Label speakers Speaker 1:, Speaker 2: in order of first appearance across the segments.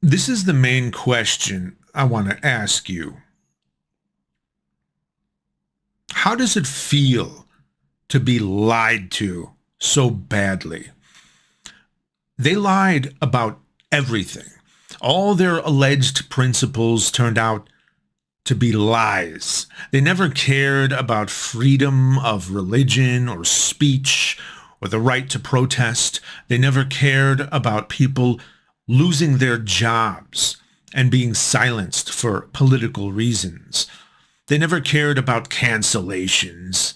Speaker 1: This is the main question I want to ask you. How does it feel to be lied to so badly? They lied about everything. All their alleged principles turned out to be lies. They never cared about freedom of religion or speech or the right to protest. They never cared about people losing their jobs and being silenced for political reasons. They never cared about cancellations.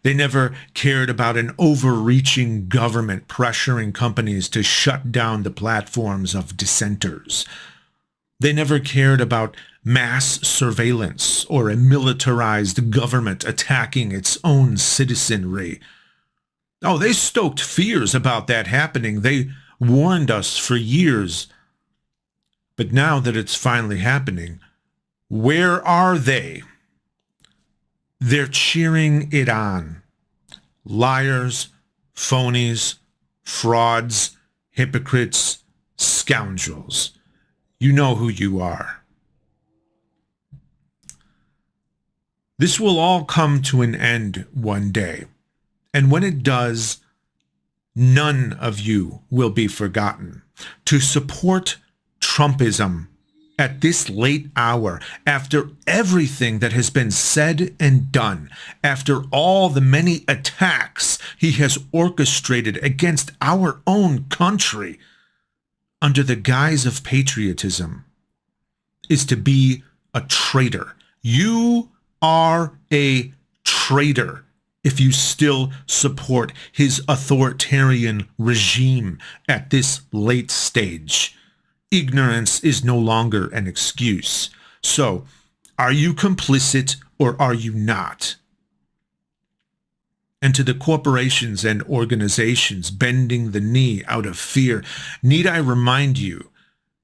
Speaker 1: They never cared about an overreaching government pressuring companies to shut down the platforms of dissenters. They never cared about mass surveillance or a militarized government attacking its own citizenry. Oh, they stoked fears about that happening. They warned us for years. But now that it's finally happening, where are they? They're cheering it on. Liars, phonies, frauds, hypocrites, scoundrels. You know who you are. This will all come to an end one day. And when it does, none of you will be forgotten. To support Trumpism at this late hour, after everything that has been said and done, after all the many attacks he has orchestrated against our own country, under the guise of patriotism, is to be a traitor. You are a traitor if you still support his authoritarian regime at this late stage. Ignorance is no longer an excuse. So, are you complicit or are you not? And to the corporations and organizations bending the knee out of fear, need I remind you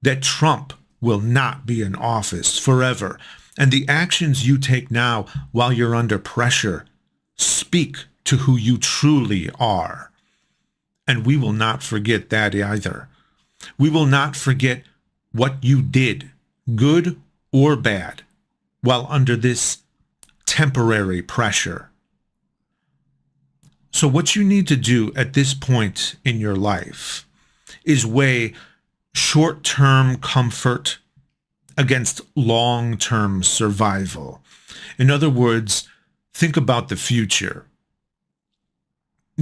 Speaker 1: that Trump will not be in office forever, and the actions you take now while you're under pressure speak to who you truly are. And we will not forget that either. We will not forget what you did, good or bad, while under this temporary pressure. So what you need to do at this point in your life is weigh short-term comfort against long-term survival. In other words, think about the future.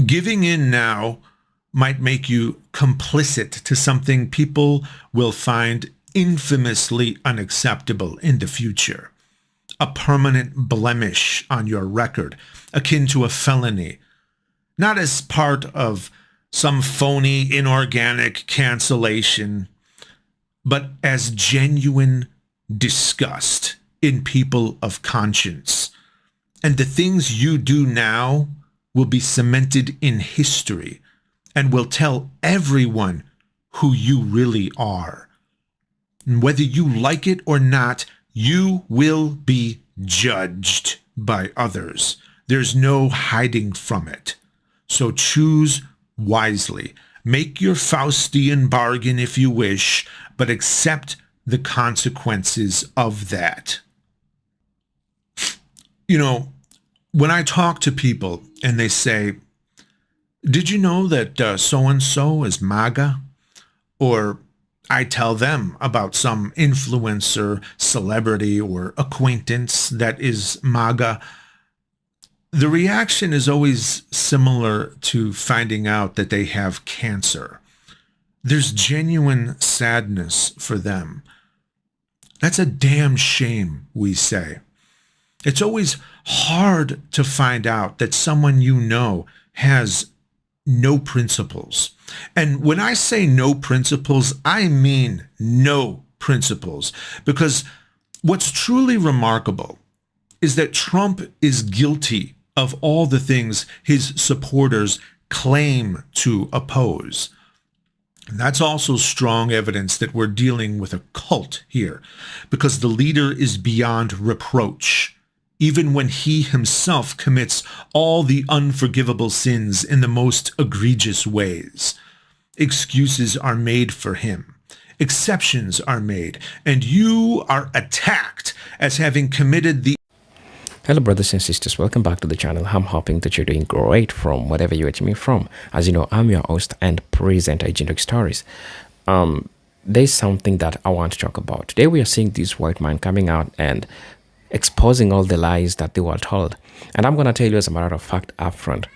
Speaker 1: Giving in now might make you complicit to something people will find infamously unacceptable in the future. A permanent blemish on your record, akin to a felony, not as part of some phony, inorganic cancellation, but as genuine disgust in people of conscience. And the things you do now will be cemented in history and will tell everyone who you really are. And whether you like it or not, you will be judged by others. There's no hiding from it. So choose wisely. Make your Faustian bargain if you wish, but accept the consequences of that. You know, when I talk to people and they say, did you know that so-and-so is MAGA? Or I tell them about some influencer, celebrity, or acquaintance that is MAGA, the reaction is always similar to finding out that they have cancer. There's genuine sadness for them. That's a damn shame, we say. It's always hard to find out that someone you know has no principles. And when I say no principles, I mean no principles. Because what's truly remarkable is that Trump is guilty of all the things his supporters claim to oppose. And that's also strong evidence that we're dealing with a cult here, because the leader is beyond reproach, even when he himself commits all the unforgivable sins in the most egregious ways. Excuses are made for him, exceptions are made, and you are attacked as having committed the...
Speaker 2: Hello brothers and sisters, welcome back to the channel. I'm hoping that you're doing great from whatever you're watching me from. As you know, I'm your host and presenter, Agent Stories. There's something that I want to talk about. Today we are seeing this white man coming out and exposing all the lies that they were told. And I'm going to tell you as a matter of fact up front,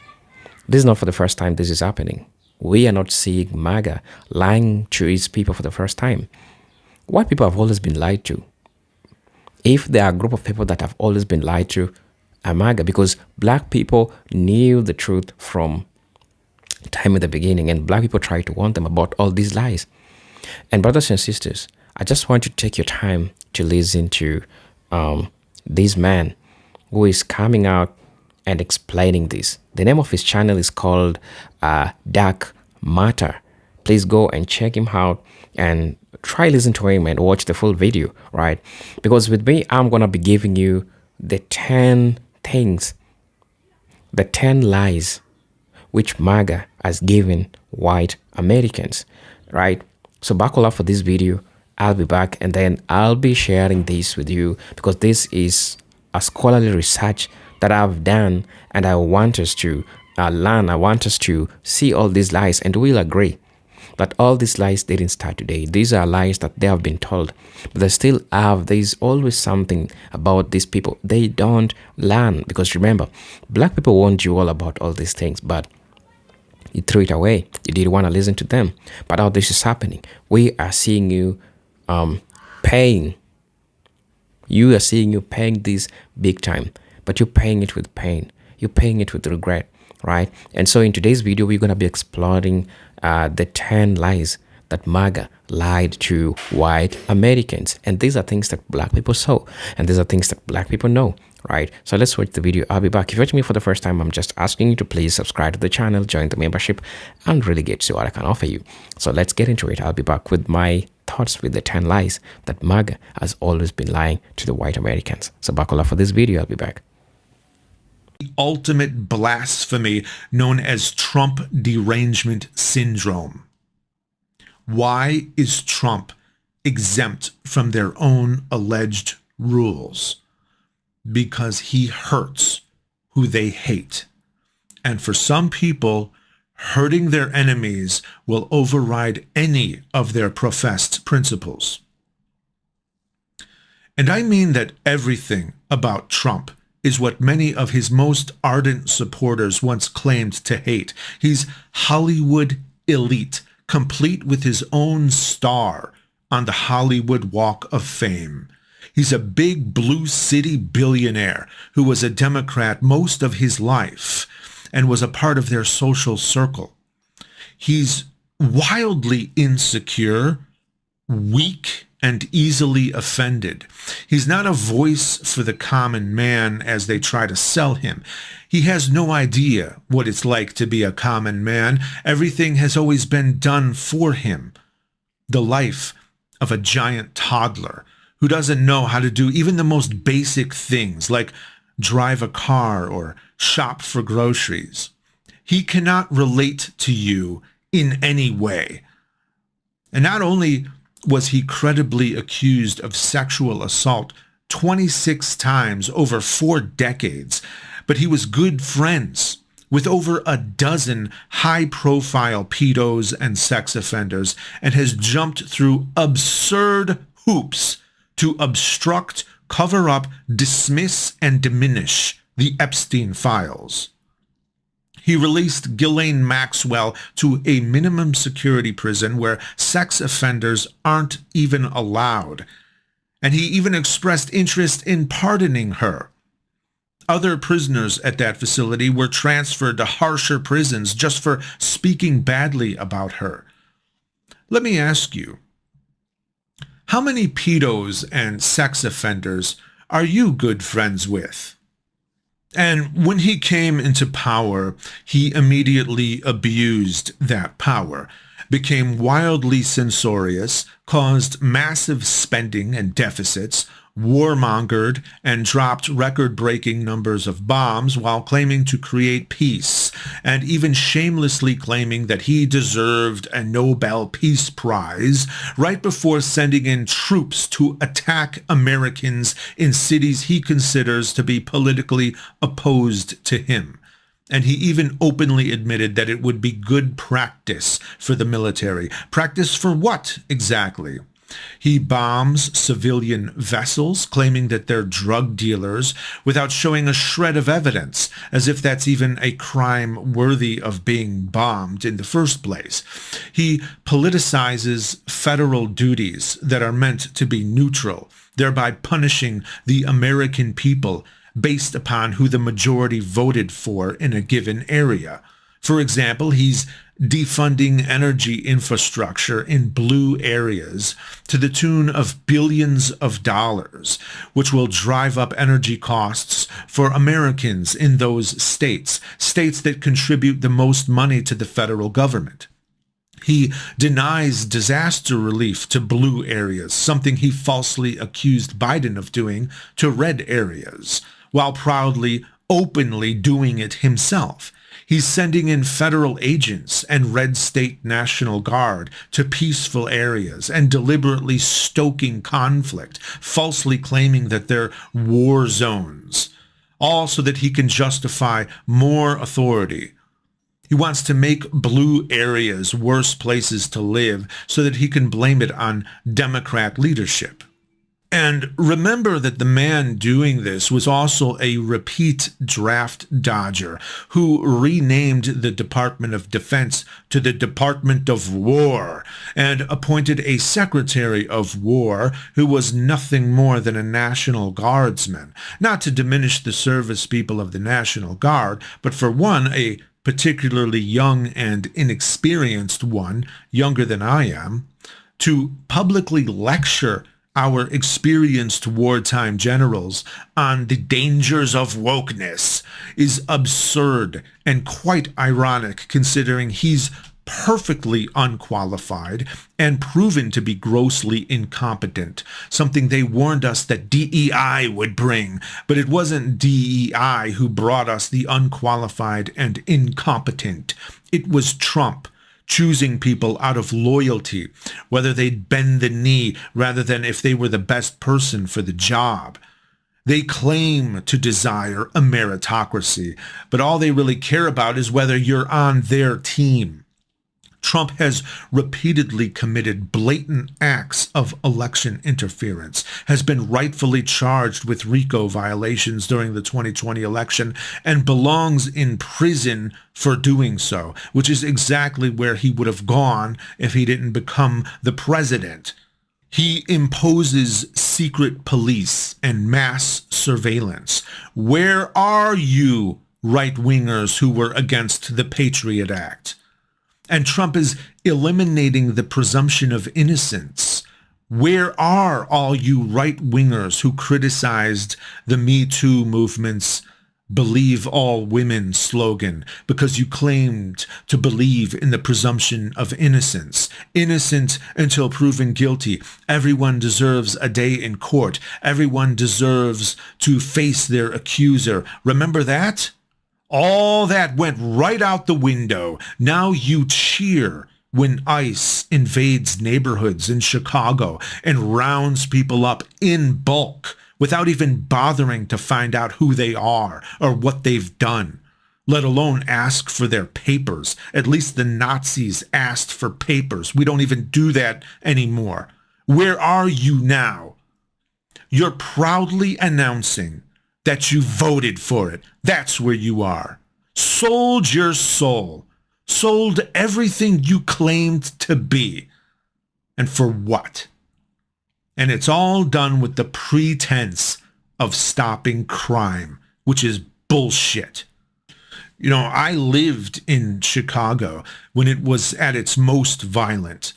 Speaker 2: this is not for the first time this is happening. We are not seeing MAGA lying to its people for the first time. White people have always been lied to. If there are a group of people that have always been lied to, are MAGA, because black people knew the truth from time in the beginning, and black people tried to warn them about all these lies. And brothers and sisters, I just want you to take your time to listen to this man who is coming out and explaining this. The name of his channel is called Dark Matter. Please go and check him out and try listen to him and watch the full video, right? Because with me, I'm going to be giving you the 10 things, the 10 lies which MAGA has given white Americans, right? So buckle up for this video. I'll be back and then I'll be sharing this with you because this is a scholarly research that I've done, and I want us to learn. I want us to see all these lies, and we'll agree that all these lies didn't start today. These are lies that they have been told, but there's always something about these people. They don't learn, because remember, black people warned you all about all these things, but you threw it away. You didn't want to listen to them. But now this is happening. We are seeing you paying. You are seeing you paying this big time, but you're paying it with pain. You're paying it with regret, right? And so in today's video, we're going to be exploring the 10 lies that MAGA lied to white Americans. And these are things that black people saw, and these are things that black people know, right? So let's watch the video. I'll be back. If you're watching me for the first time, I'm just asking you to please subscribe to the channel, join the membership, and really get to see what I can offer you. So let's get into it. I'll be back with my thoughts with the 10 lies that MAGA has always been lying to the white Americans. So buckle up for this video. I'll be back.
Speaker 1: The ultimate blasphemy known as Trump derangement syndrome. Why is Trump exempt from their own alleged rules? Because he hurts who they hate. And for some people, hurting their enemies will override any of their professed principles. And I mean that everything about Trump is what many of his most ardent supporters once claimed to hate. He's Hollywood elite, complete with his own star on the Hollywood Walk of Fame. He's a big blue city billionaire who was a Democrat most of his life and was a part of their social circle. He's wildly insecure, weak, and easily offended. He's not a voice for the common man as they try to sell him. He has no idea what it's like to be a common man. Everything has always been done for him. The life of a giant toddler who doesn't know how to do even the most basic things like drive a car or shop for groceries. He cannot relate to you in any way. And not only was he credibly accused of sexual assault 26 times over 4 decades, but he was good friends with over a dozen high-profile pedos and sex offenders and has jumped through absurd hoops to obstruct, cover up, dismiss, and diminish the Epstein files. He released Ghislaine Maxwell to a minimum security prison where sex offenders aren't even allowed. And he even expressed interest in pardoning her. Other prisoners at that facility were transferred to harsher prisons just for speaking badly about her. Let me ask you, how many pedos and sex offenders are you good friends with? And when he came into power, he immediately abused that power, became wildly censorious, caused massive spending and deficits, warmongered and dropped record-breaking numbers of bombs while claiming to create peace, and even shamelessly claiming that he deserved a Nobel Peace Prize right before sending in troops to attack Americans in cities he considers to be politically opposed to him. And he even openly admitted that it would be good practice for the military. Practice for what exactly? He bombs civilian vessels, claiming that they're drug dealers, without showing a shred of evidence, as if that's even a crime worthy of being bombed in the first place. He politicizes federal duties that are meant to be neutral, thereby punishing the American people based upon who the majority voted for in a given area. For example, he's defunding energy infrastructure in blue areas to the tune of billions of dollars, which will drive up energy costs for Americans in those states that contribute the most money to the federal government. He denies disaster relief to blue areas, something he falsely accused Biden of doing to red areas, while proudly, openly doing it himself. He's sending in federal agents and red state National Guard to peaceful areas and deliberately stoking conflict, falsely claiming that they're war zones, all so that he can justify more authority. He wants to make blue areas worse places to live so that he can blame it on Democrat leadership. And remember that the man doing this was also a repeat draft dodger who renamed the Department of Defense to the Department of War and appointed a Secretary of War who was nothing more than a National Guardsman. Not to diminish the service people of the National Guard, but for one, a particularly young and inexperienced one, younger than I am, to publicly lecture our experienced wartime generals on the dangers of wokeness is absurd and quite ironic, considering he's perfectly unqualified and proven to be grossly incompetent, something they warned us that DEI would bring. But it wasn't DEI who brought us the unqualified and incompetent. It was Trump, choosing people out of loyalty, whether they'd bend the knee rather than if they were the best person for the job. They claim to desire a meritocracy, but all they really care about is whether you're on their team. Trump has repeatedly committed blatant acts of election interference, has been rightfully charged with RICO violations during the 2020 election, and belongs in prison for doing so, which is exactly where he would have gone if he didn't become the president. He imposes secret police and mass surveillance. Where are you, right-wingers who were against the Patriot Act? And Trump is eliminating the presumption of innocence. Where are all you right-wingers who criticized the Me Too movement's Believe All Women slogan because you claimed to believe in the presumption of innocence? Innocent until proven guilty. Everyone deserves a day in court. Everyone deserves to face their accuser. Remember that? All that went right out the window. Now you cheer when ICE invades neighborhoods in Chicago and rounds people up in bulk without even bothering to find out who they are or what they've done, let alone ask for their papers. At least the Nazis asked for papers. We don't even do that anymore. Where are you now? You're proudly announcing that you voted for it. That's where you are. Sold your soul. Sold everything you claimed to be. And for what? And it's all done with the pretense of stopping crime, which is bullshit. You know, I lived in Chicago when it was at its most violent,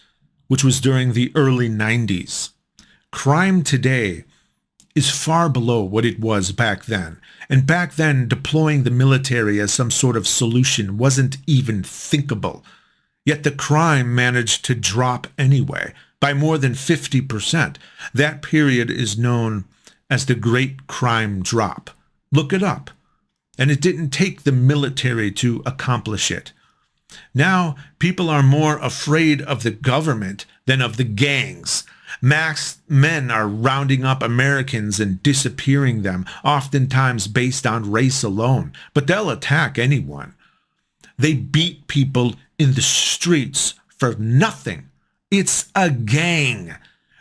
Speaker 1: which was during the early 90s. Crime today is far below what it was back then. And back then, deploying the military as some sort of solution wasn't even thinkable. Yet the crime managed to drop anyway by more than 50%. That period is known as the great crime drop. Look it up. And it didn't take the military to accomplish it. Now, people are more afraid of the government than of the gangs. Masked men are rounding up Americans and disappearing them, oftentimes based on race alone. But they'll attack anyone. They beat people in the streets for nothing. It's a gang.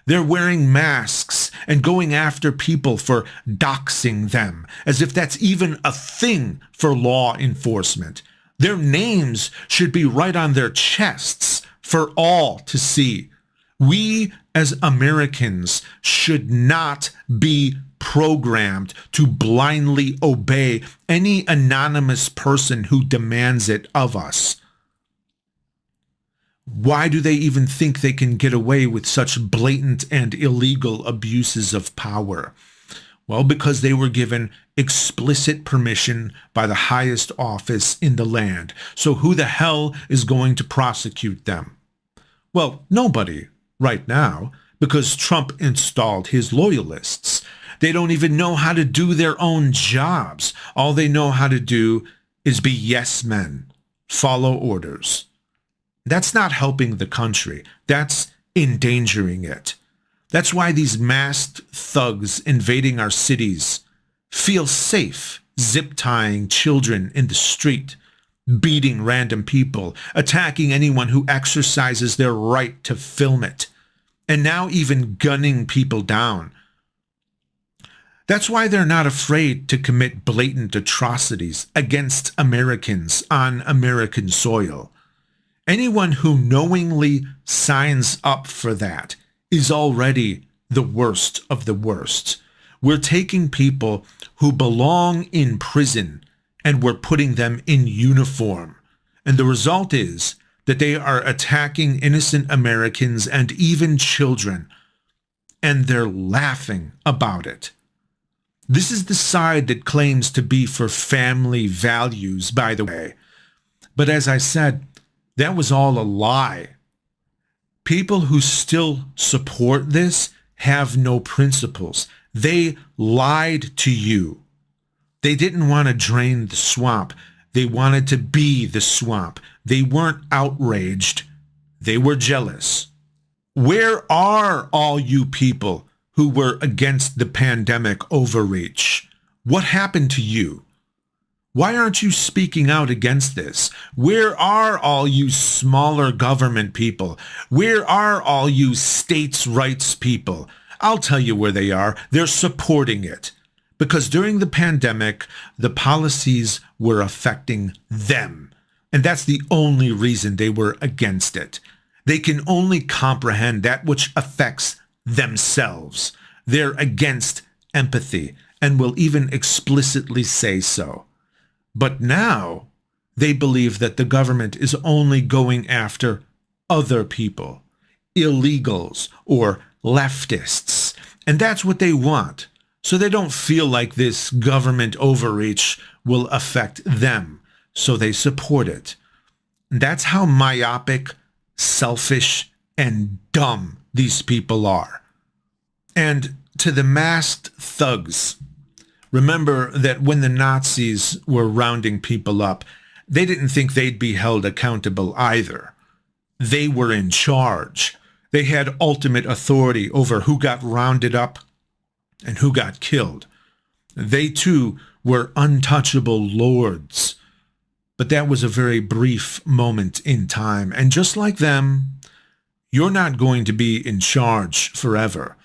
Speaker 1: They're wearing masks and going after people for doxing them, as if that's even a thing for law enforcement. Their names should be right on their chests for all to see. We as Americans should not be programmed to blindly obey any anonymous person who demands it of us. Why do they even think they can get away with such blatant and illegal abuses of power? Well, because they were given explicit permission by the highest office in the land. So who the hell is going to prosecute them? Well, nobody right now, because Trump installed his loyalists. They don't even know how to do their own jobs. All they know how to do is be yes men, follow orders. That's not helping the country. That's endangering it. That's why these masked thugs invading our cities feel safe, zip-tying children in the street, beating random people, attacking anyone who exercises their right to film it, and now even gunning people down. That's why they're not afraid to commit blatant atrocities against Americans on American soil. Anyone who knowingly signs up for that is already the worst of the worst. We're taking people who belong in prison and we're putting them in uniform. And the result is that they are attacking innocent Americans and even children. And they're laughing about it. This is the side that claims to be for family values, by the way. But as I said, that was all a lie. People who still support this have no principles. They lied to you. They didn't want to drain the swamp. They wanted to be the swamp. They weren't outraged. They were jealous. Where are all you people who were against the pandemic overreach? What happened to you? Why aren't you speaking out against this? Where are all you smaller government people? Where are all you states' rights people? I'll tell you where they are. They're supporting it. Because during the pandemic, the policies were affecting them. And that's the only reason they were against it. They can only comprehend that which affects themselves. They're against empathy and will even explicitly say so. But now they believe that the government is only going after other people, illegals or leftists. And that's what they want. So they don't feel like this government overreach will affect them. So they support it. That's how myopic, selfish, and dumb these people are. And to the masked thugs, remember that when the Nazis were rounding people up, they didn't think they'd be held accountable either. They were in charge. They had ultimate authority over who got rounded up and who got killed. They too were untouchable lords. But that was a very brief moment in time. And just like them, you're not going to be in charge forever.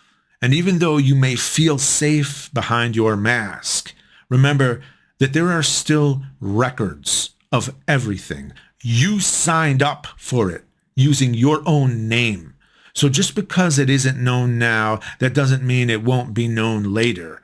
Speaker 1: And even though you may feel safe behind your mask, remember that there are still records of everything. You signed up for it using your own name. So just because it isn't known now, that doesn't mean it won't be known later.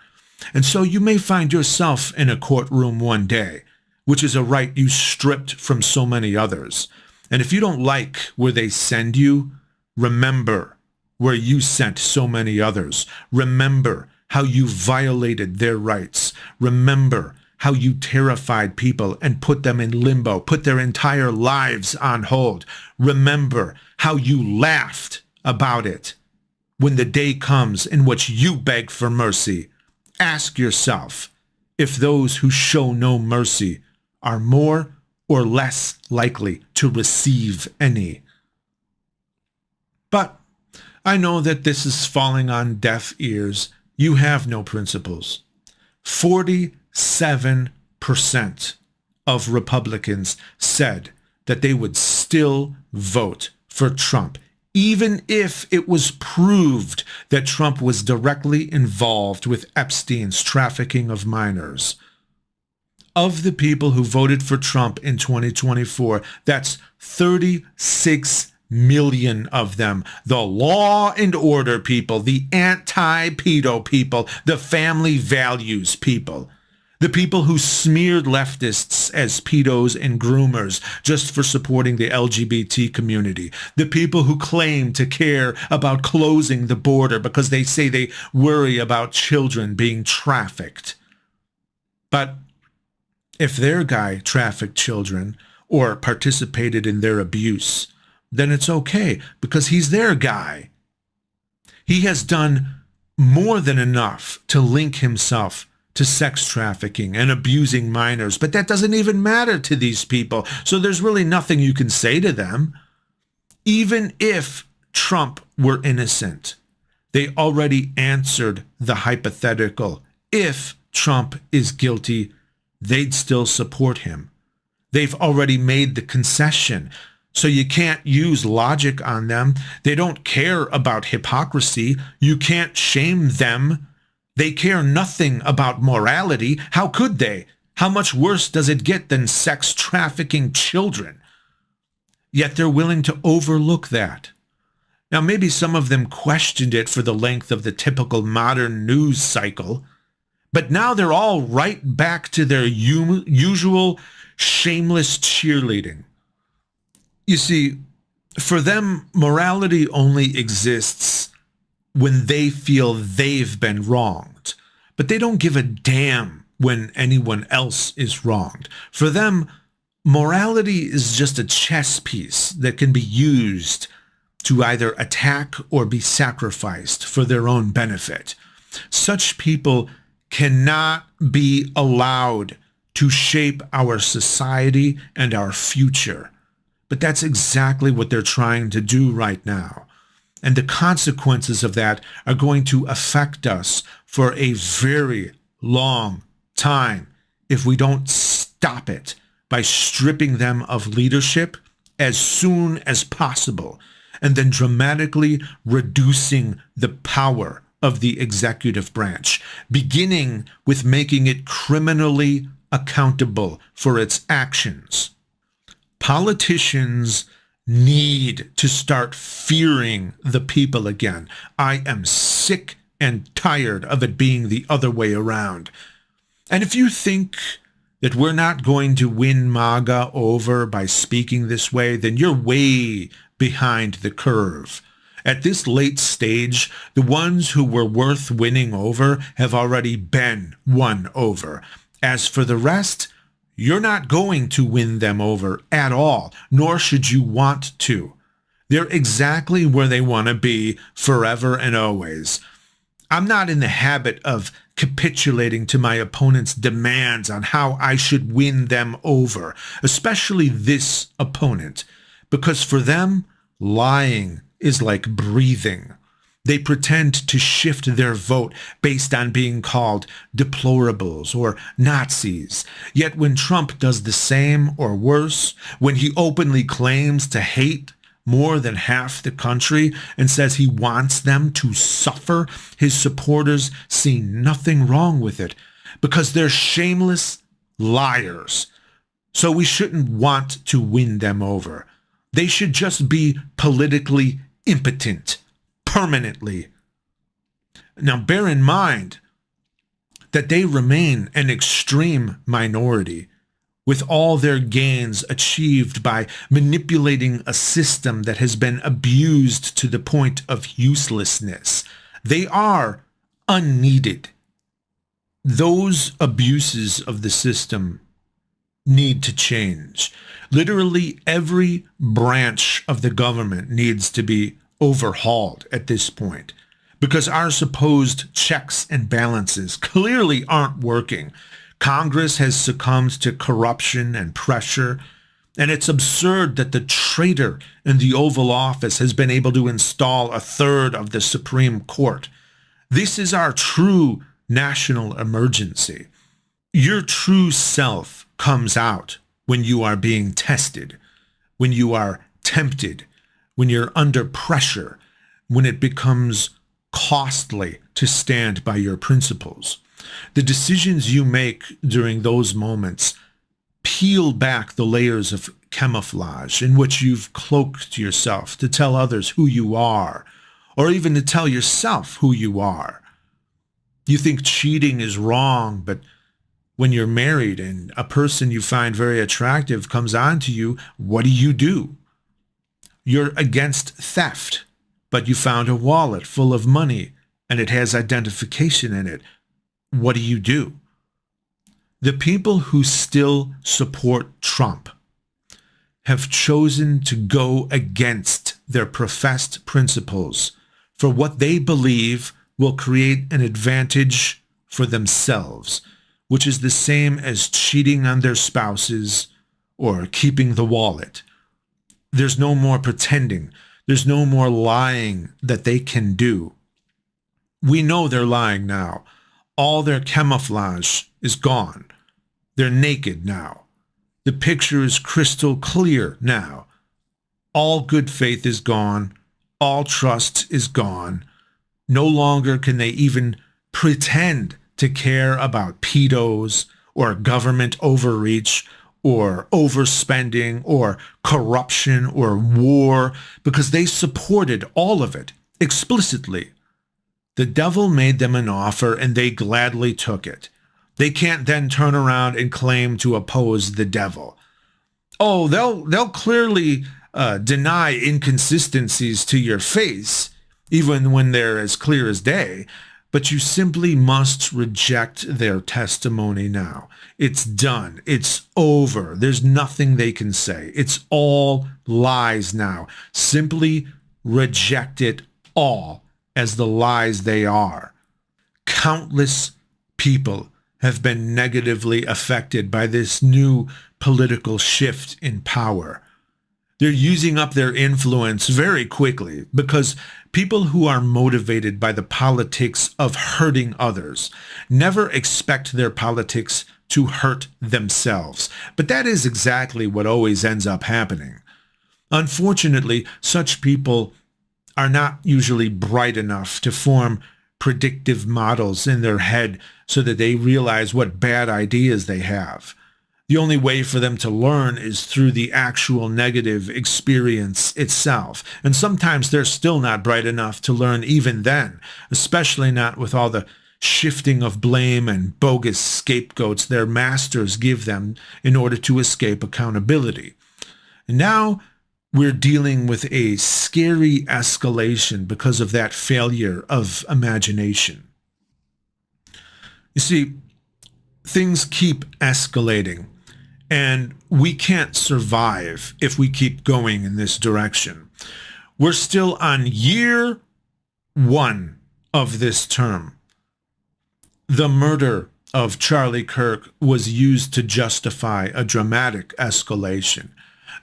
Speaker 1: And so you may find yourself in a courtroom one day, which is a right you stripped from so many others. And if you don't like where they send you, remember where you sent so many others. Remember how you violated their rights. Remember how you terrified people and put them in limbo, put their entire lives on hold. Remember how you laughed about it when the day comes in which you beg for mercy Ask yourself if those who show no mercy are more or less likely to receive any. But I know that this is falling on deaf ears. You have no principles. 47% of Republicans said that they would still vote for Trump, even if it was proved that Trump was directly involved with Epstein's trafficking of minors. Of the people who voted for Trump in 2024, that's 36 million of them. The law and order people, the anti-pedo people, the family values people. The people who smeared leftists as pedos and groomers just for supporting the LGBT community. The people who claim to care about closing the border because they say they worry about children being trafficked. But if their guy trafficked children or participated in their abuse, then it's okay because he's their guy. He has done more than enough to link himself to sex trafficking and abusing minors, but that doesn't even matter to these people, so there's really nothing you can say to them. Even if Trump were innocent, they already answered the hypothetical. If Trump is guilty, they'd still support him. They've already made the concession, so you can't use logic on them. They don't care about hypocrisy. You can't shame them. They care nothing about morality. How could they? How much worse does it get than sex trafficking children? Yet they're willing to overlook that. Now, maybe some of them questioned it for the length of the typical modern news cycle, but now they're all right back to their usual shameless cheerleading. You see, for them, morality only exists when they feel they've been wronged, but they don't give a damn when anyone else is wronged. For them, morality is just a chess piece that can be used to either attack or be sacrificed for their own benefit. Such people cannot be allowed to shape our society and our future. But that's exactly what they're trying to do right now. And the consequences of that are going to affect us for a very long time if we don't stop it by stripping them of leadership as soon as possible and then dramatically reducing the power of the executive branch, beginning with making it criminally accountable for its actions. Politicians need to start fearing the people again. I am sick and tired of it being the other way around. And if you think that we're not going to win MAGA over by speaking this way, then you're way behind the curve. At this late stage, the ones who were worth winning over have already been won over. As for the rest, you're not going to win them over at all, nor should you want to. They're exactly where they want to be forever and always. I'm not in the habit of capitulating to my opponent's demands on how I should win them over, especially this opponent, because for them, lying is like breathing. They pretend to shift their vote based on being called deplorables or Nazis. Yet when Trump does the same or worse, when he openly claims to hate more than half the country and says he wants them to suffer, his supporters see nothing wrong with it because they're shameless liars. So we shouldn't want to win them over. They should just be politically impotent. Permanently. Now, bear in mind that they remain an extreme minority, with all their gains achieved by manipulating a system that has been abused to the point of uselessness. They are unneeded. Those abuses of the system need to change. Literally every branch of the government needs to be overhauled at this point, because our supposed checks and balances clearly aren't working. Congress has succumbed to corruption and pressure, and it's absurd that the traitor in the Oval Office has been able to install a third of the Supreme Court. This is our true national emergency. Your true self comes out when you are being tested, when you are tempted, when you're under pressure, when it becomes costly to stand by your principles. The decisions you make during those moments peel back the layers of camouflage in which you've cloaked yourself to tell others who you are, or even to tell yourself who you are. You think cheating is wrong, but when you're married and a person you find very attractive comes on to you, what do? You're against theft, but you found a wallet full of money and it has identification in it. What do? The people who still support Trump have chosen to go against their professed principles for what they believe will create an advantage for themselves, which is the same as cheating on their spouses or keeping the wallet. There's no more pretending. There's no more lying that they can do. We know they're lying now. All their camouflage is gone. They're naked now. The picture is crystal clear now. All good faith is gone. All trust is gone. No longer can they even pretend to care about pedos or government overreach or overspending or corruption or war, because they supported all of it explicitly. The devil made them an offer and they gladly took it. They can't then turn around and claim to oppose the devil. Oh, they'll clearly deny inconsistencies to your face, even when they're as clear as day, but you simply must reject their testimony now. It's done. It's over. There's nothing they can say. It's all lies now. Simply reject it all as the lies they are. Countless people have been negatively affected by this new political shift in power. They're using up their influence very quickly because people who are motivated by the politics of hurting others never expect their politics to hurt themselves. But that is exactly what always ends up happening. Unfortunately, such people are not usually bright enough to form predictive models in their head so that they realize what bad ideas they have. The only way for them to learn is through the actual negative experience itself. And sometimes they're still not bright enough to learn even then, especially not with all the shifting of blame and bogus scapegoats their masters give them in order to escape accountability. And now we're dealing with a scary escalation because of that failure of imagination. You see, things keep escalating, and we can't survive if we keep going in this direction. We're still on year 1 of this term. The murder of Charlie Kirk was used to justify a dramatic escalation.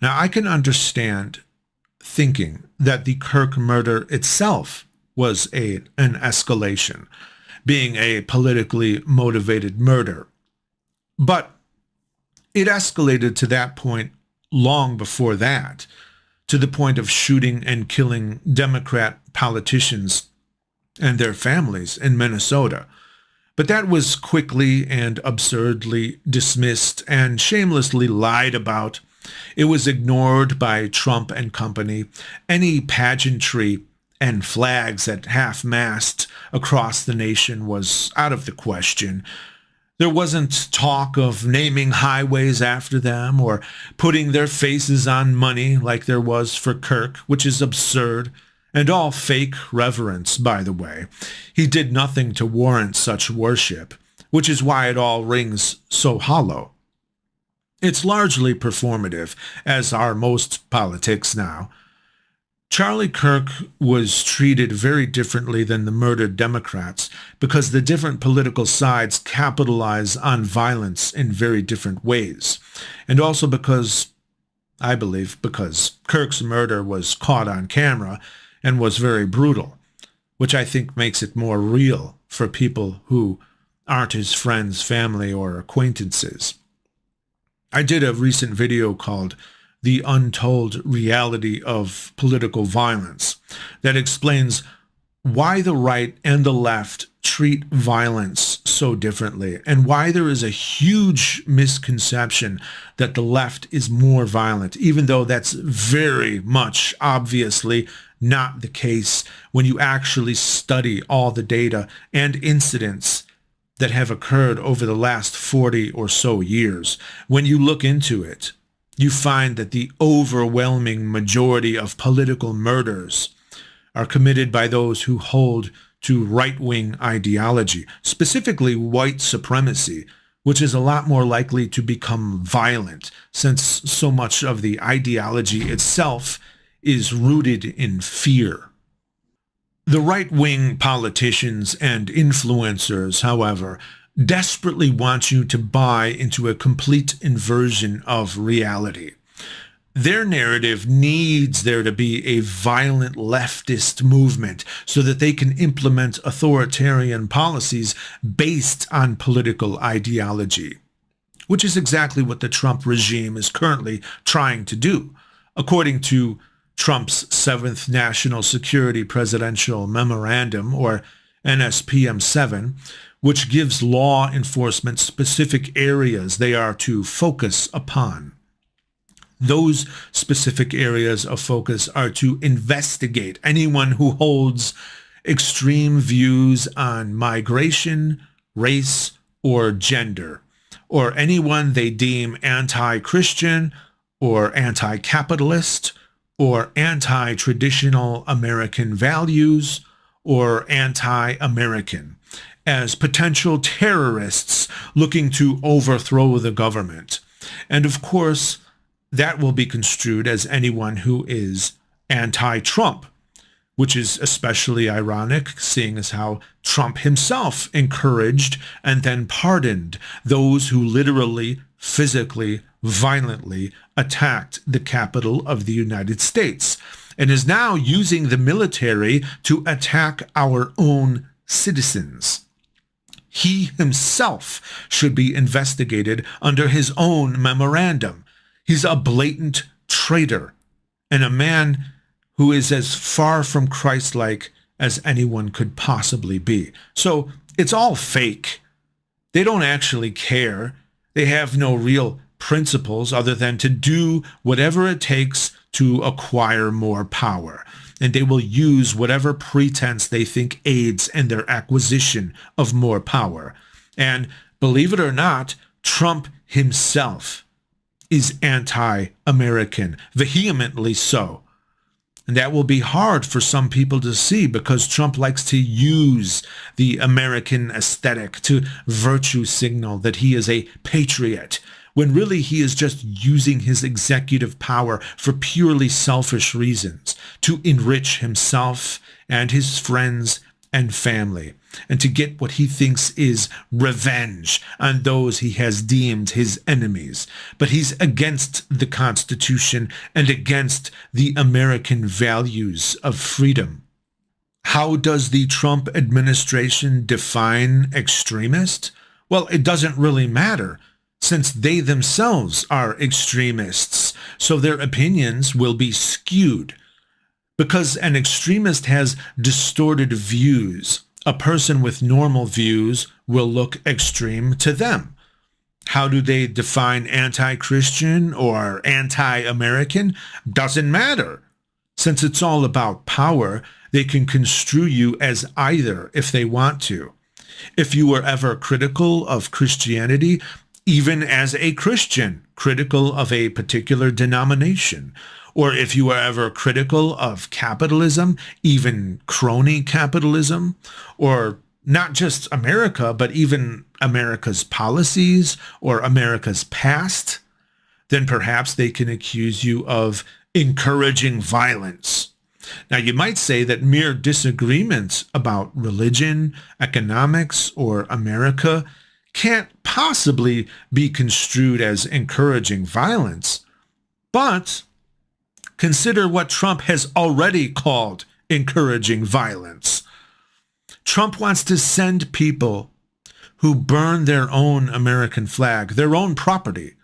Speaker 1: Now, I can understand thinking that the Kirk murder itself was an escalation, being a politically motivated murder. But it escalated to that point long before that, to the point of shooting and killing Democrat politicians and their families in Minnesota. But that was quickly and absurdly dismissed and shamelessly lied about. It was ignored by Trump and company. Any pageantry and flags at half-mast across the nation was out of the question. There wasn't talk of naming highways after them or putting their faces on money like there was for Kirk, which is absurd, and all fake reverence, by the way. He did nothing to warrant such worship, which is why it all rings so hollow. It's largely performative, as are most politics now. Charlie Kirk was treated very differently than the murdered Democrats because the different political sides capitalize on violence in very different ways. And also because, I believe, because Kirk's murder was caught on camera and was very brutal, which I think makes it more real for people who aren't his friends, family, or acquaintances. I did a recent video called The Untold Reality of Political Violence that explains why the right and the left treat violence so differently and why there is a huge misconception that the left is more violent, even though that's very much obviously not the case when you actually study all the data and incidents that have occurred over the last 40 or so years. When you look into it, you find that the overwhelming majority of political murders are committed by those who hold to right-wing ideology, specifically white supremacy, which is a lot more likely to become violent since so much of the ideology itself is rooted in fear. The right-wing politicians and influencers, however, desperately want you to buy into a complete inversion of reality. Their narrative needs there to be a violent leftist movement so that they can implement authoritarian policies based on political ideology, which is exactly what the Trump regime is currently trying to do, according to Trump's 7th National Security Presidential Memorandum, or NSPM 7, which gives law enforcement specific areas they are to focus upon. Those specific areas of focus are to investigate anyone who holds extreme views on migration, race, or gender, or anyone they deem anti-Christian or anti-capitalist or anti-traditional American values or anti-American as potential terrorists looking to overthrow the government. And of course, that will be construed as anyone who is anti-Trump, which is especially ironic, seeing as how Trump himself encouraged and then pardoned those who literally, physically, violently attacked the Capitol of the United States, and is now using the military to attack our own citizens. He himself should be investigated under his own memorandum. He's a blatant traitor and a man who is as far from Christ-like as anyone could possibly be. So it's all fake. They don't actually care. They have no real principles other than to do whatever it takes to acquire more power. And they will use whatever pretense they think aids in their acquisition of more power. And believe it or not, Trump himself is anti-American, vehemently so. And that will be hard for some people to see because Trump likes to use the American aesthetic to virtue signal that he is a patriot, when really he is just using his executive power for purely selfish reasons, to enrich himself and his friends and family, and to get what he thinks is revenge on those he has deemed his enemies. But he's against the Constitution and against the American values of freedom. How does the Trump administration define extremist? Well, it doesn't really matter, since they themselves are extremists, so their opinions will be skewed. Because an extremist has distorted views, a person with normal views will look extreme to them. How do they define anti-Christian or anti-American? Doesn't matter. Since it's all about power, they can construe you as either if they want to. If you were ever critical of Christianity, even as a Christian, critical of a particular denomination, or if you were ever critical of capitalism, even crony capitalism, or not just America, but even America's policies or America's past, then perhaps they can accuse you of encouraging violence. Now, you might say that mere disagreements about religion, economics, or America can't possibly be construed as encouraging violence, but consider what Trump has already called encouraging violence. Trump wants to send people who burn their own American flag, their own property,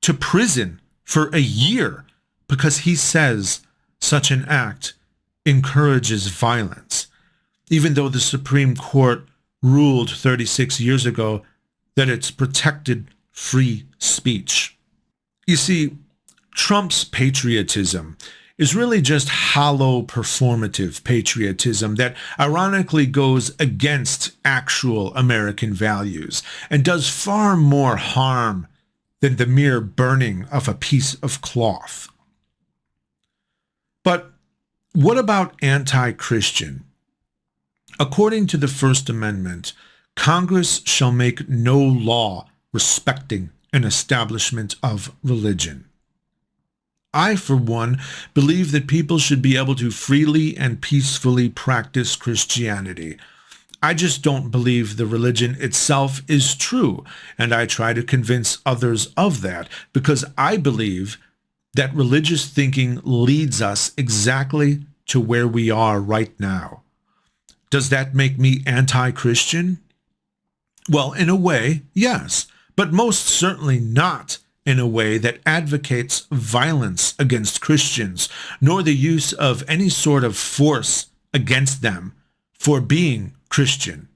Speaker 1: to prison for a year because he says such an act encourages violence, even though the Supreme Court ruled 36 years ago that it's protected free speech. You see, Trump's patriotism is really just hollow performative patriotism that ironically goes against actual American values and does far more harm than the mere burning of a piece of cloth. But what about anti-Christian? According to the First Amendment, Congress shall make no law respecting an establishment of religion. I, for one, believe that people should be able to freely and peacefully practice Christianity. I just don't believe the religion itself is true, and I try to convince others of that because I believe that religious thinking leads us exactly to where we are right now. Does that make me anti-Christian? Well, in a way, yes, but most certainly not in a way that advocates violence against Christians, nor the use of any sort of force against them for being Christian.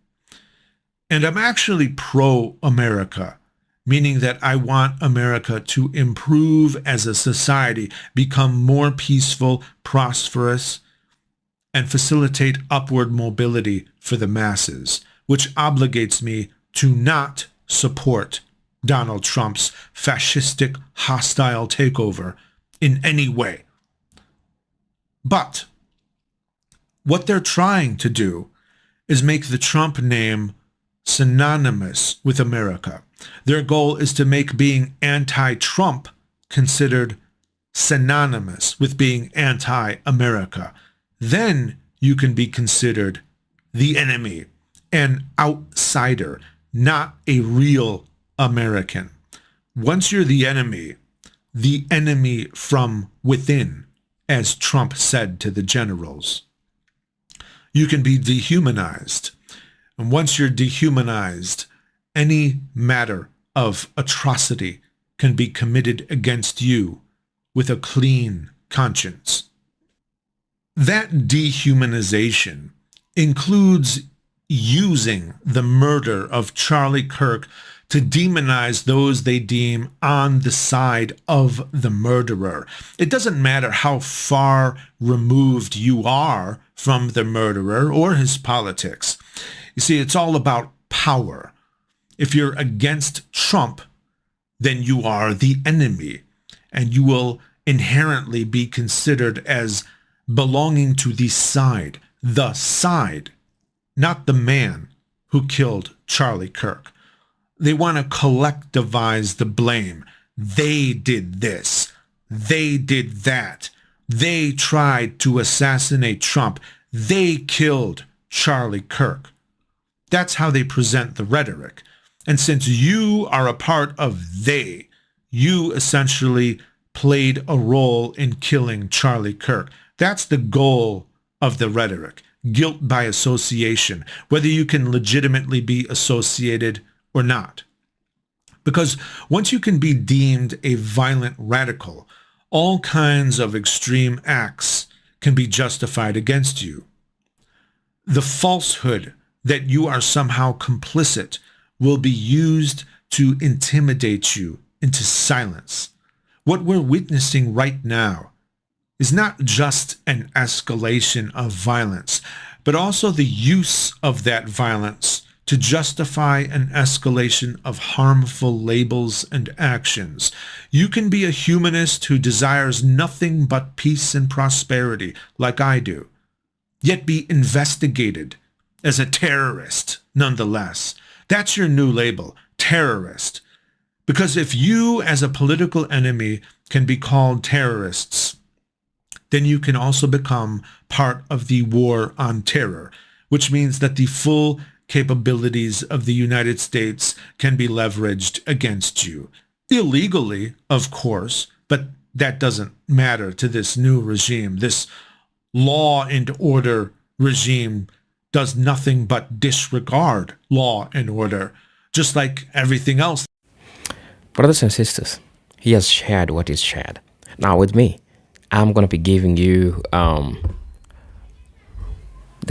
Speaker 1: And I'm actually pro-America, meaning that I want America to improve as a society, become more peaceful, prosperous, and facilitate upward mobility for the masses, which obligates me to not support Donald Trump's fascistic, hostile takeover in any way. But what they're trying to do is make the Trump name synonymous with America. Their goal is to make being anti-Trump considered synonymous with being anti-America. Then you can be considered the enemy, an outsider, not a real American. Once you're the enemy from within, as Trump said to the generals, you can be dehumanized. And once you're dehumanized, any matter of atrocity can be committed against you with a clean conscience. That dehumanization includes using the murder of Charlie Kirk to demonize those they deem on the side of the murderer. It doesn't matter how far removed you are from the murderer or his politics. You see, it's all about power. If you're against Trump, then you are the enemy, and you will inherently be considered as belonging to the side, not the man who killed Charlie Kirk. They want to collectivize the blame. They did this. They did that. They tried to assassinate Trump. They killed Charlie Kirk. That's how they present the rhetoric. And since you are a part of they, you essentially played a role in killing Charlie Kirk. That's the goal of the rhetoric. Guilt by association, whether you can legitimately be associated or not. Because once you can be deemed a violent radical, all kinds of extreme acts can be justified against you. The falsehood that you are somehow complicit will be used to intimidate you into silence. What we're witnessing right now is not just an escalation of violence, but also the use of that violence to justify an escalation of harmful labels and actions. You can be a humanist who desires nothing but peace and prosperity, like I do, yet be investigated as a terrorist nonetheless. That's your new label, terrorist. Because if you as a political enemy can be called terrorists, then you can also become part of the war on terror, which means that the full capabilities of the United States can be leveraged against you. Illegally, of course, but that doesn't matter to this new regime. This law and order regime does nothing but disregard law and order, just like everything else.
Speaker 2: Brothers and sisters, he has shared what is shared. Now, with me, I'm going to be giving you the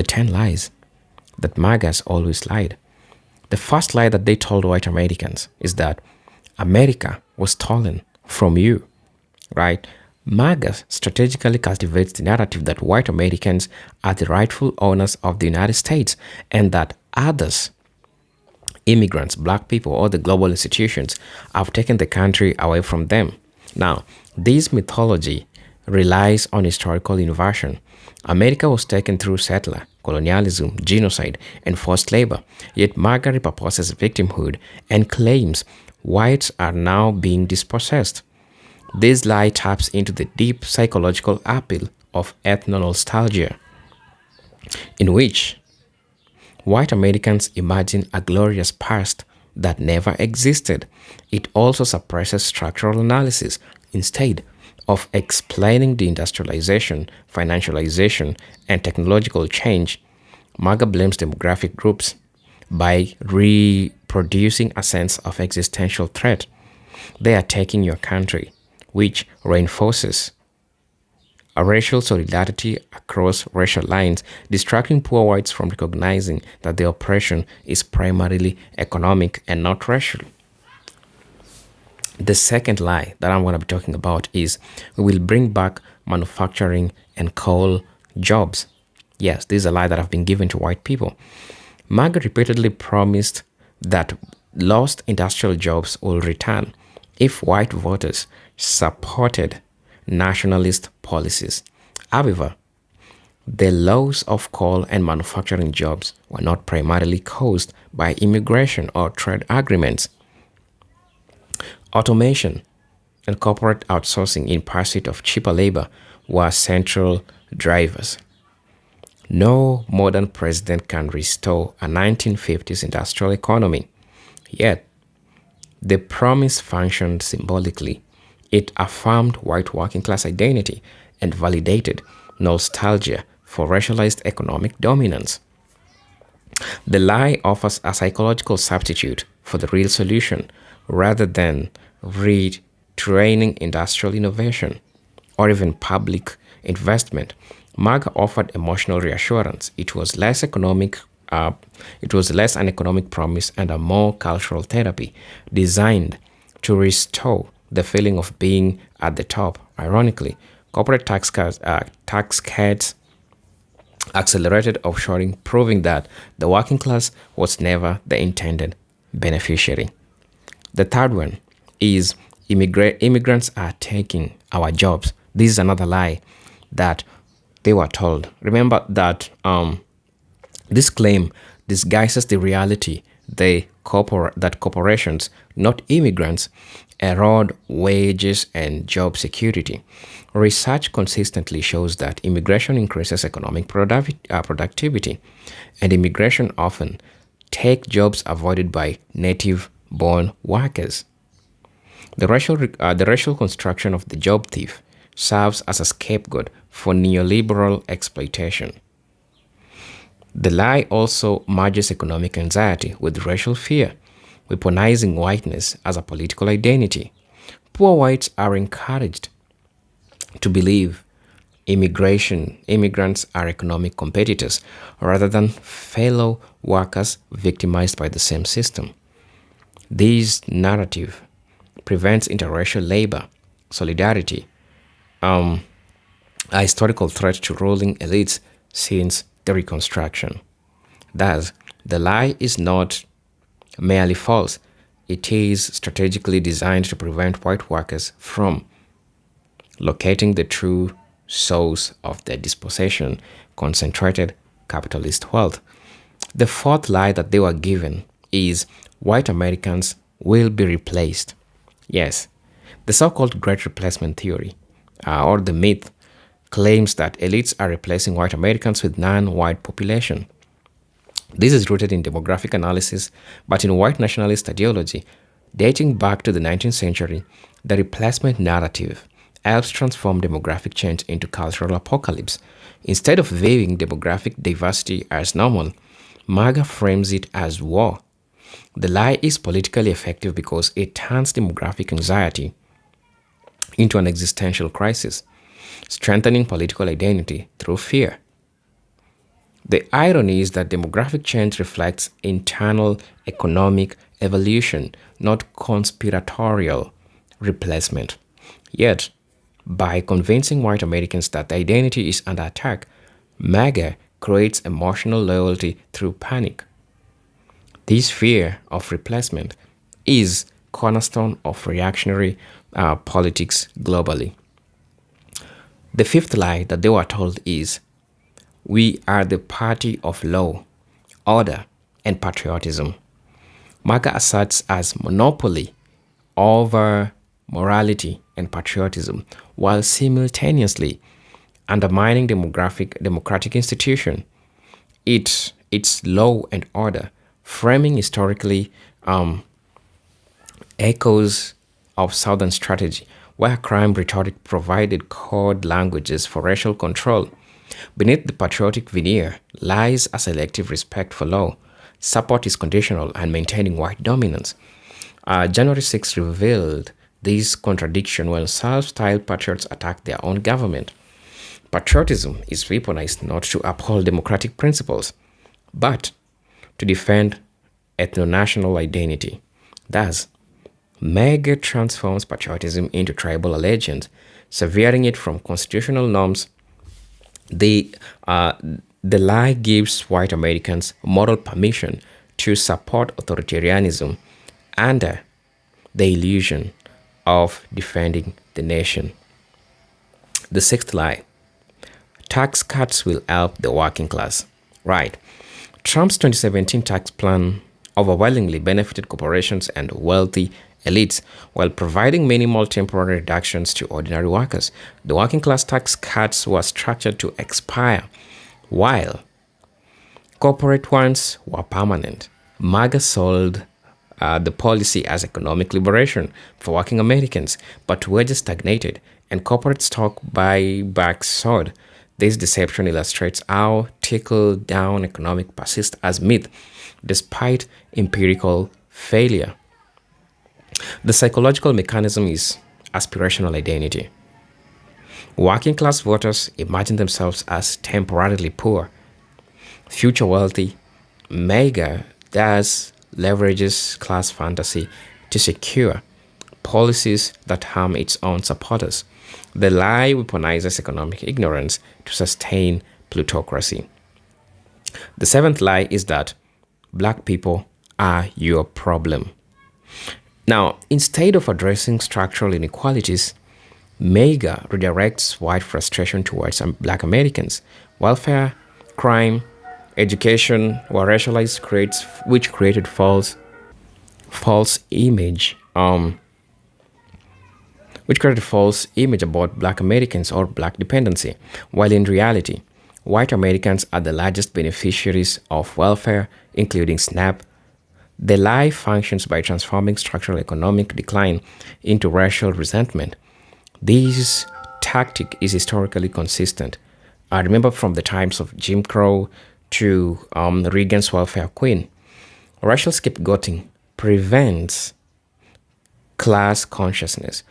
Speaker 2: 10 lies that MAGA has always lied. The first lie that they told white Americans is that America was stolen from you, right? MAGA strategically cultivates the narrative that white Americans are the rightful owners of the United States and that others, immigrants, black people, or the global institutions have taken the country away from them. Now, this mythology relies on historical inversion. America was taken through settler, colonialism, genocide, and forced labor, yet MAGA repurposes victimhood and claims whites are now being dispossessed. This lie taps into the deep psychological appeal of ethno-nostalgia, in which white Americans imagine a glorious past that never existed. It also suppresses structural analysis. Instead of explaining the industrialization, financialization, and technological change, MAGA blames demographic groups by reproducing a sense of existential threat. They are taking your country, which reinforces a racial solidarity across racial lines, distracting poor whites from recognizing that the oppression is primarily economic and not racial. The second lie that I'm going to be talking about is we will bring back manufacturing and coal jobs. Yes, this is a lie that have been given to white people. MAGA repeatedly promised that lost industrial jobs will return if white voters supported nationalist policies. However, the loss of coal and manufacturing jobs were not primarily caused by immigration or trade agreements. Automation and corporate outsourcing in pursuit of cheaper labor were central drivers. No modern president can restore a 1950s industrial economy. Yet, the promise functioned symbolically. It affirmed white working class identity and validated nostalgia for racialized economic dominance. The lie offers a psychological substitute for the real solution rather than retraining industrial innovation or even public investment. MAGA offered emotional reassurance. It was less an economic promise and a more cultural therapy designed to restore the feeling of being at the top. Ironically, corporate tax cuts accelerated offshoring, proving that the working class was never the intended beneficiary. The third one is immigrants are taking our jobs. This is another lie that they were told. Remember that this claim disguises the reality that corporations, not immigrants, erode wages and job security. Research consistently shows that immigration increases economic productivity, and immigration often take jobs avoided by native-born workers. The racial construction of the job thief serves as a scapegoat for neoliberal exploitation. The lie also merges economic anxiety with racial fear, weaponizing whiteness as a political identity. Poor whites are encouraged to believe immigrants are economic competitors rather than fellow workers victimized by the same system. This narrative prevents interracial labor, solidarity, a historical threat to ruling elites since the Reconstruction. Thus, the lie is not merely false, it is strategically designed to prevent white workers from locating the true source of their dispossession, concentrated capitalist wealth. The fourth lie that they were given is white Americans will be replaced. Yes, the so-called Great Replacement Theory, or the myth, claims that elites are replacing white Americans with non-white population. This is rooted in demographic analysis, but in white nationalist ideology, dating back to the 19th century, the replacement narrative helps transform demographic change into cultural apocalypse. Instead of viewing demographic diversity as normal, MAGA frames it as war. The lie is politically effective because it turns demographic anxiety into an existential crisis, strengthening political identity through fear. The irony is that demographic change reflects internal economic evolution, not conspiratorial replacement. Yet, by convincing white Americans that their identity is under attack, MAGA creates emotional loyalty through panic. This fear of replacement is cornerstone of reactionary politics globally. The fifth lie that they were told is, we are the party of law, order, and patriotism. MAGA asserts as monopoly over morality and patriotism while simultaneously undermining democratic institution. Its law and order framing historically echoes of Southern strategy, where crime rhetoric provided code languages for racial control. Beneath the patriotic veneer lies a selective respect for law. Support is conditional and maintaining white dominance. January 6 revealed this contradiction when self-styled patriots attacked their own government. Patriotism is weaponized not to uphold democratic principles, but to defend ethno-national identity. Thus, MAGA transforms patriotism into tribal allegiance, severing it from constitutional norms. The lie gives white Americans moral permission to support authoritarianism under the illusion of defending the nation. The sixth lie: tax cuts will help the working class. Right. Trump's 2017 tax plan overwhelmingly benefited corporations and wealthy elites while providing minimal temporary reductions to ordinary workers. The working class tax cuts were structured to expire, while corporate ones were permanent. MAGA sold the policy as economic liberation for working Americans, but wages stagnated and corporate stock buyback soared. This deception illustrates how trickle-down economics persists as myth, despite empirical failure. The psychological mechanism is aspirational identity. Working-class voters imagine themselves as temporarily poor, future wealthy. MAGA thus leverages class fantasy to secure policies that harm its own supporters. The lie weaponizes economic ignorance to sustain plutocracy. The seventh lie is that black people are your problem. Now, instead of addressing structural inequalities, MAGA redirects white frustration towards black Americans. Welfare, crime, education were racialized, which created false image about black Americans or black dependency, while in reality, white Americans are the largest beneficiaries of welfare, including SNAP. The lie functions by transforming structural economic decline into racial resentment. This tactic is historically consistent. I remember from the times of Jim Crow to Reagan's welfare queen. Racial scapegoating prevents class consciousness.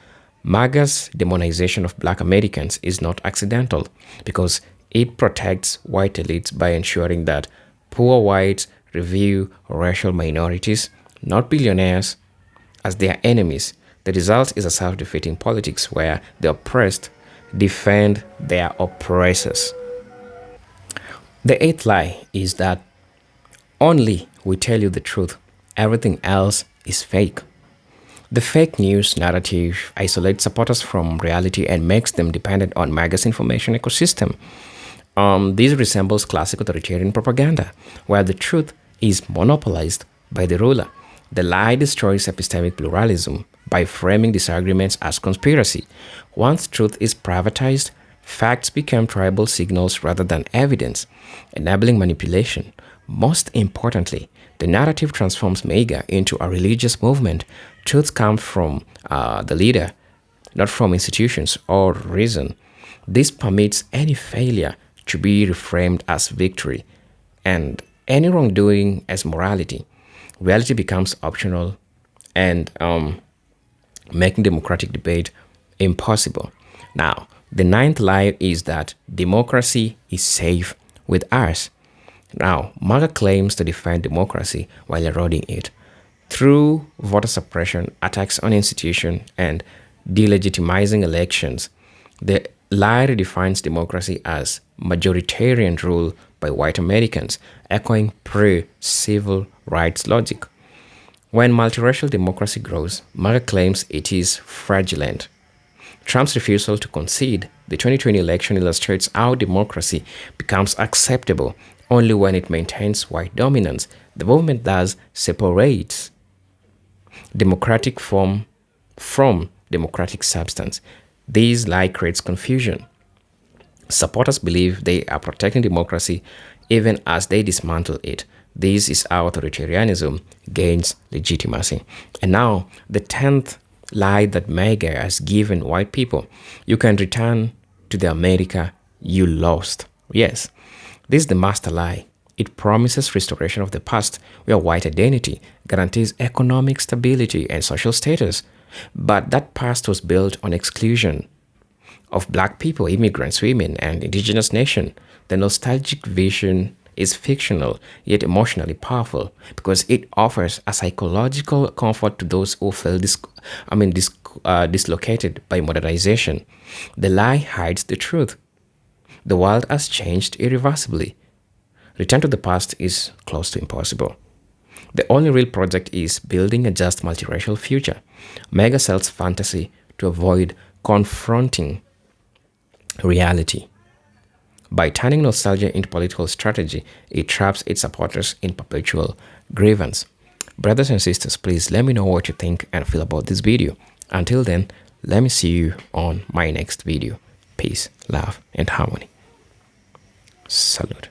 Speaker 2: MAGA's demonization of black Americans is not accidental because it protects white elites by ensuring that poor whites review racial minorities, not billionaires, as their enemies. The result is a self-defeating politics where the oppressed defend their oppressors. The eighth lie is that only we tell you the truth, everything else is fake. The fake news narrative isolates supporters from reality and makes them dependent on MAGA's information ecosystem. This resembles classic authoritarian propaganda, where the truth is monopolized by the ruler. The lie destroys epistemic pluralism by framing disagreements as conspiracy. Once truth is privatized, Facts become tribal signals rather than evidence, enabling manipulation. Most importantly, the narrative transforms MAGA into a religious movement. Truth comes from the leader, not from institutions or reason. This permits any failure to be reframed as victory and any wrongdoing as morality. Reality becomes optional and making democratic debate impossible. Now, the ninth lie is that democracy is safe with us. Now, MAGA claims to defend democracy while eroding it through voter suppression, attacks on institutions, and delegitimizing elections. The lie redefines democracy as majoritarian rule by white Americans, echoing pre-civil rights logic. When multiracial democracy grows, MAGA claims it is fraudulent. Trump's refusal to concede the 2020 election illustrates how democracy becomes acceptable only when it maintains white dominance. The movement thus separates democratic form from democratic substance. This lie creates confusion. Supporters believe they are protecting democracy even as they dismantle it. This is how authoritarianism gains legitimacy. And now, the 10th lie that MAGA has given white people: you can return to the America you lost. Yes, this is the master lie. It promises restoration of the past, where white identity guarantees economic stability and social status. But that past was built on exclusion of black people, immigrants, women, and indigenous nations. The nostalgic vision is fictional yet emotionally powerful because it offers a psychological comfort to those who feel dislocated by modernization. The lie hides the truth. The world has changed irreversibly. Return to the past is close to impossible. The only real project is building a just multiracial future. MAGA sells fantasy to avoid confronting reality. By turning nostalgia into political strategy, it traps its supporters in perpetual grievance. Brothers and sisters, please let me know what you think and feel about this video. Until then, let me see you on my next video. Peace, love, and harmony. Salute.